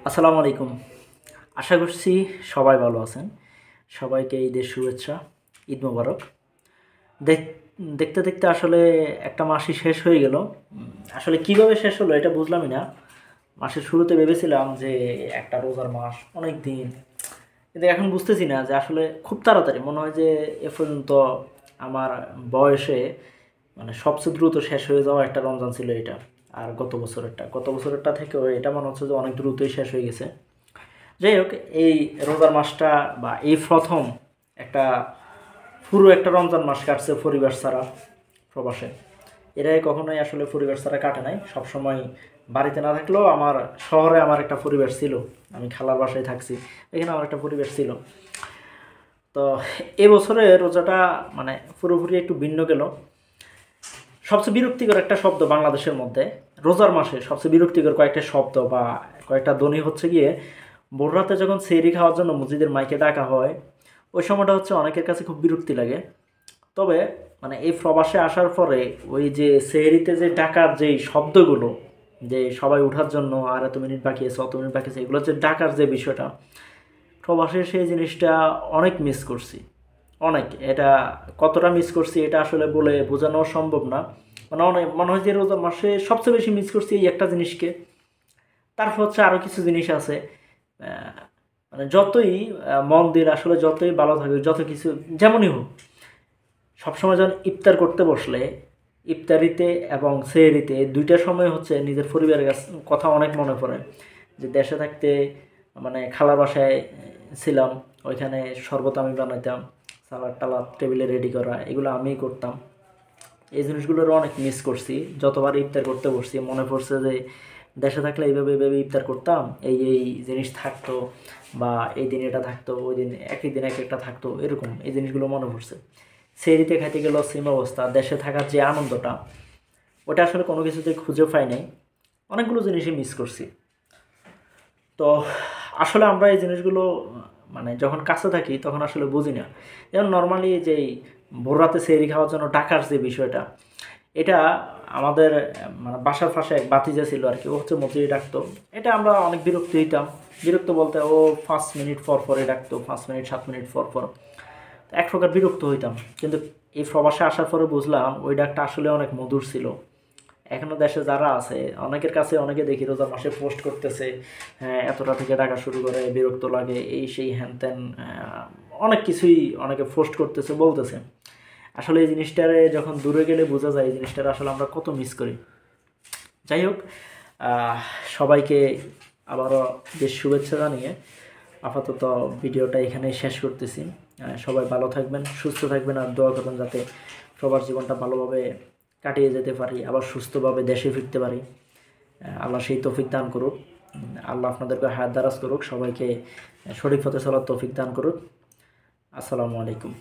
আসসালামু আলাইকুম। আশা করছি সবাই ভালো আছেন। সবাইকে ঈদের শুভেচ্ছা, ঈদ মোবারক। দেখ দেখতে, দেখতে আসলে একটা মাসই শেষ হয়ে গেল। আসলে কিভাবে শেষ হলো এটা বুঝলামই না। মাসের শুরুতে ভেবেছিলাম যে একটা রোজার মাস, অনেক দিন। কিন্তু এখন বুঝতেছি না যে আসলে খুব তাড়াতাড়ি মনে হয় যে এ পর্যন্ত আমার বয়সে মানে সবচেয়ে দ্রুত শেষ হয়ে যাওয়া একটা রমজান ছিল এটা। আর গত বছরেরটা থেকেও এটা মনে হচ্ছে যে অনেক দ্রুতই শেষ হয়ে গেছে। যাই হোক, এই রোজার মাসটা বা এই প্রথম একটা পুরো একটা রমজান মাস কাটছে পরিবার ছাড়া প্রবাসে। এরাই কখনোই আসলে পরিবার ছাড়া কাটে নাই, সবসময় বাড়িতে না থাকলেও আমার শহরে আমার একটা পরিবার ছিল। আমি খালার বাসায় থাকছি, এখানে আমার একটা পরিবার ছিল। তো এবছরে রোজাটা মানে পুরোপুরি একটু ভিন্ন গেল। সবচেয়ে বিরক্তিকর একটা শব্দ বাংলাদেশের মধ্যে রোজার মাসে সবচেয়ে বিরক্তিকর কয়েকটা শব্দ বা কয়েকটা ধ্বনি হচ্ছে গিয়ে ভোর রাতে যখন সেহরি খাওয়ার জন্য মসজিদের মাইকে ডাকা হয়, ওই সময়টা হচ্ছে অনেকের কাছে খুব বিরক্তি লাগে। তবে মানে এই প্রবাসে আসার পরে ওই যে সেহরিতে যে ডাকার যেই শব্দগুলো, যে সবাই ওঠার জন্য আর এত মিনিট বাকি আছে অত মিনিট বাকি আছে, এগুলো যে ডাকার যে বিষয়টা, প্রবাসে সেই জিনিসটা অনেক মিস করছি। অনেক, এটা কতটা মিস করছি এটা আসলে বলে বোঝানো সম্ভব না। মানে অনেক মনে হয় যে রোজার মাসে সবচেয়ে বেশি মিস করছি এই একটা জিনিসকে। তারপর হচ্ছে আরও কিছু জিনিস আছে। আহ, মানে যতই মন দিলে আসলে যতই ভালো থাকে যত কিছু যেমনই হোক, সবসময় যখন ইফতার করতে বসলে ইফতারিতে এবং সেহরিতে দুইটা সময় হচ্ছে নিজের পরিবারের কথা অনেক মনে পড়ে। যে দেশে থাকতে মানে খালার বাসায় ছিলাম, ওইখানে শরবত আমি বানাইতাম, সালাদ টালাদ টেবিলে রেডি করা এগুলো আমিই করতাম। এই জিনিসগুলোর অনেক মিস করছি। যতবার ইফতার করতে বসছি মনে পড়ছে যে দেশে থাকলে এইভাবে এইভাবে ইফতার করতাম, এই এই জিনিস থাকতো, বা এই দিন এটা থাকতো, ওই দিন একই দিন এক একটা থাকতো, এরকম এই জিনিসগুলো মনে পড়ছে। সেরিতে খাইতে গেলেও সেম অবস্থা। দেশে থাকার যে আনন্দটা, ওটা আসলে কোনো কিছুতেই খুঁজে পাই নাই। অনেকগুলো জিনিসই মিস করছি। তো আসলে আমরা এই জিনিসগুলো মানে যখন কাছে থাকি তখন আসলে বুঝি না। যেমন নর্মালি যেই ভোর রাতে সেহরি খাওয়ার জন্য ডাকার যে বিষয়টা, এটা আমাদের মানে বাসার পাশে এক বাতিজা ছিল আর কি, ও হচ্ছে মতিয়ে ডাকতো। এটা আমরা অনেক বিরক্ত হইতাম। বিরক্ত বলতে ও 5 মিনিট পর পরে ডাকতো, 5 মিনিট 7 মিনিট পর পর। তো এক প্রকার বিরক্ত হইতাম। কিন্তু এই প্রবাসে আসার পরে বুঝলাম ওই ডাকটা আসলে অনেক মধুর ছিল। এখনও দেশে যারা আছে অনেকের কাছে অনেকে দেখি রোজার মাসে পোস্ট করতেছে, হ্যাঁ এতটা থেকে ডাকা শুরু করে, বিরক্ত লাগে, এই সেই হ্যান ত্যান, অনেক কিছুই অনেকে পোস্ট করতেছে বলতেছে। আসলে এই জিনিসটারে যখন দূরে গেলে বোঝা যায় এই জিনিসটারে আসলে আমরা কত মিস করি। যাই হোক, আহ, সবাইকে আবারও বেশ শুভেচ্ছা জানিয়ে আপাতত ভিডিওটা এখানেই শেষ করতেছি। সবাই ভালো থাকবেন, সুস্থ থাকবেন, আর দোয়া করবেন যাতে সবার জীবনটা ভালোভাবে কাটিয়ে যেতে পারি, আবার সুস্থভাবে দেশে ফিরতে পারি। আল্লাহ সেই তৌফিক দান করুক। আল্লাহ আপনাদেরকে হায়াত দারাজ করুক, সবাইকে সঠিক পথে চলার তৌফিক দান করুক। আসসালামু আলাইকুম।